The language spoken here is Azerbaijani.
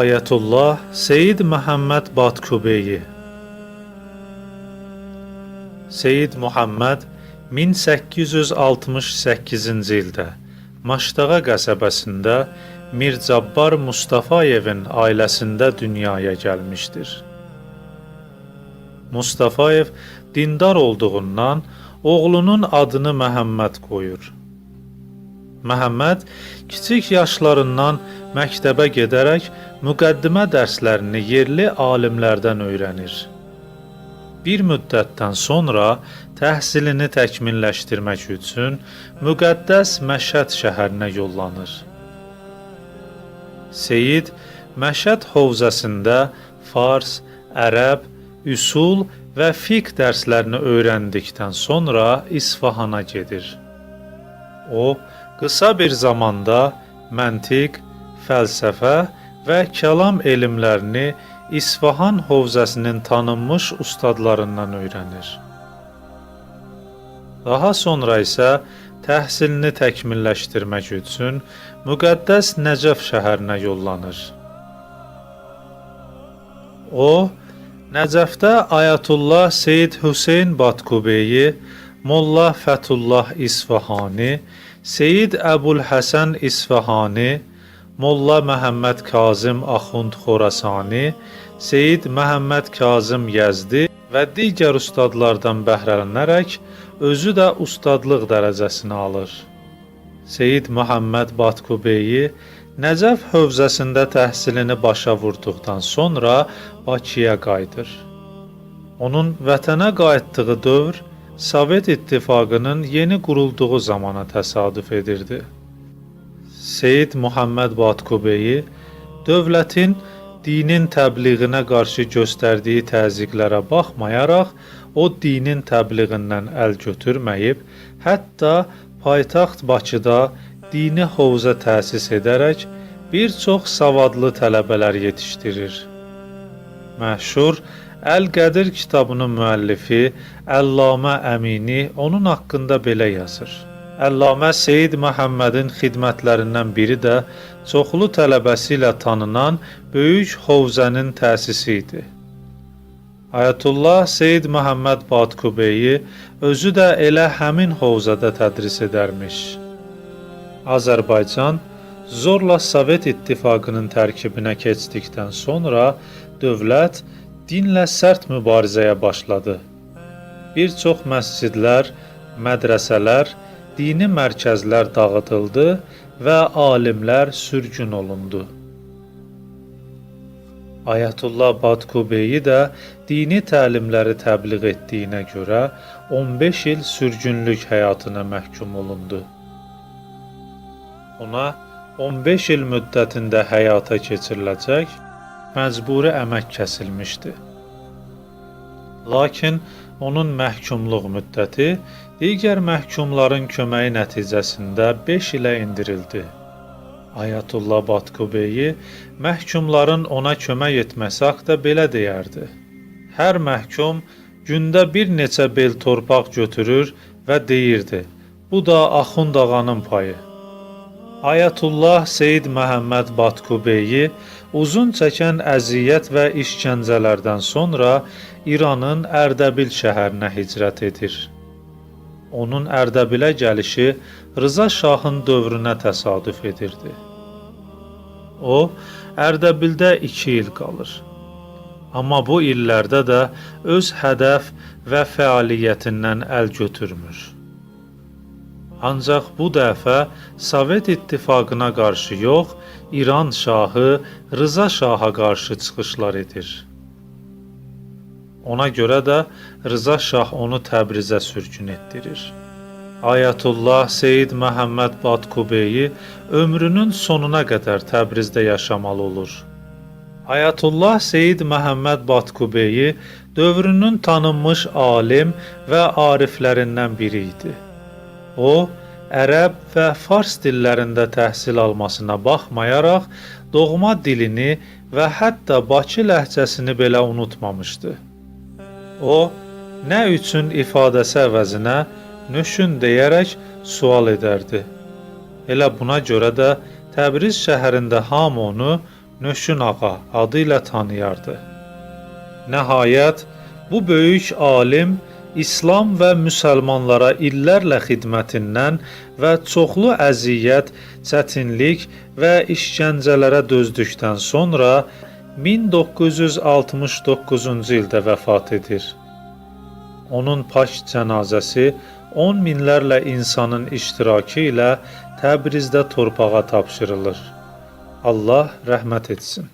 Ayətullah Seyid Məhəmməd Batkubeyi. Seyid Muhammed 1868-ci ildə Maştağa qəsəbəsində Mir Cabbar Mustafayevin ailəsində dünyaya gəlmişdir. Mustafayev dindar olduğundan oğlunun adını Məhəmməd qoyur. Məhəmməd kiçik yaşlarından məktəbə gedərək müqəddimə dərslərini yerli alimlərdən öyrənir. Bir müddətdən sonra təhsilini təkmilləşdirmək üçün müqəddəs Məşhəd şəhərinə yollanır. Seyid Məşhəd hovzasında fars, ərəb, üsul və fiqh dərslərini öyrəndikdən sonra İsfahana gedir. O, qısa bir zamanda məntiq, fəlsəfə və kəlam elmlərini İsfahan hovzasının tanınmış ustadlarından öyrənir. Daha sonra isə təhsilini təkmilləşdirmək üçün müqəddəs Nəcəf şəhərinə yollanır. O, Nəcəfdə Ayətullah Seyid Hüseyn Batkubeyi, Molla Fətullah İsfahani, Seyid Əbulhəsən İsfahani, Molla Məhəmməd Kazım Axund Xorasani, Seyid Məhəmməd Kazım Yəzdi və digər ustadlardan bəhrələnərək özü də ustadlıq dərəcəsini alır. Seyid Məhəmməd Batkubeyi Nəcəf hövzəsində təhsilini başa vurduqdan sonra Bakıya qayıdır. Onun vətənə qayıtdığı dövr Sovet İttifaqının yeni qurulduğu zamana təsadüf edirdi. Seyid Muhammed Batkubeyi dövlətin dinin təbliğinə qarşı göstərdiyi təzyiqlərə baxmayaraq, o dinin təbliğindən əl götürməyib, hətta paytaxt Bakıda dini hovza təsis edərək bir çox savadlı tələbələr yetişdirir. Məşhur Əl-Qədir kitabının müəllifi Əllamə Əmini onun haqqında belə yazır. Əllamə Seyid Məhəmmədin xidmətlərindən biri də çoxlu tələbəsi ilə tanınan böyük hovzanın təsisi idi. Ayətullah Seyid Məhəmməd Batkubeyi özü də elə həmin hovzada tədris edərmiş. Azərbaycan zorla Sovet İttifaqının tərkibinə keçdikdən sonra dövlət dinlə sərt mübarizəyə başladı. Bir çox məscidlər, mədrəsələr, dini mərkəzlər dağıdıldı və alimlər sürgün olundu. Ayətullah Batkubeyi də dini təlimləri təbliğ etdiyinə görə 15 il sürgünlük həyatına məhkum olundu. Ona 15 il müddətində həyata keçiriləcək məcburi əmək kəsilmişdi. Lakin onun məhkumluq müddəti digər məhkumların köməyi nəticəsində 5 ilə endirildi. Ayətullah Batkubeyi məhkumların ona kömək etməsi haqda belə deyərdi. Hər məhkum gündə bir neçə bel torpaq götürür və deyirdi, bu da Axund ağanın payı. Ayətullah Seyid Məhəmməd Batkubeyi uzun çəkən əziyyət və işgəncələrdən sonra İranın Ərdəbil şəhərinə hicrət edir. Onun Ərdəbilə gəlişi Rıza Şahın dövrünə təsadüf edirdi. O, Ərdəbildə 2 il qalır. Amma bu illərdə də öz hədəf və fəaliyyətindən əl götürmür. Ancaq bu dəfə Sovet İttifaqına qarşı yox, İran şahı Rıza Şaha qarşı çıxışlar edir. Ona görə də Rıza Şah onu Təbrizə sürgün etdirir. Ayətullah Seyid Məhəmməd Batkubeyi ömrünün sonuna qədər Təbrizdə yaşamalı olur. Ayətullah Seyid Məhəmməd Batkubeyi dövrünün tanınmış alim və ariflərindən biri idi. O, ərəb və fars dillərində təhsil almasına baxmayaraq, doğma dilini və hətta Bakı ləhcəsini belə unutmamışdı. O, nə üçün ifadəsi əvəzinə nöşün deyərək sual edərdi. Elə buna görə də Təbriz şəhərində hamı onu Nöşün ağa adı ilə tanıyardı. Nəhayət, bu böyük alim İslam və müsəlmanlara illərlə xidmətindən və çoxlu əziyyət, çətinlik və işgəncələrə dözdükdən sonra 1969-cu ildə vəfat edir. Onun pak cənazəsi 10 minlərlə insanın iştirakı ilə Təbrizdə torpağa tapşırılır. Allah rəhmət etsin.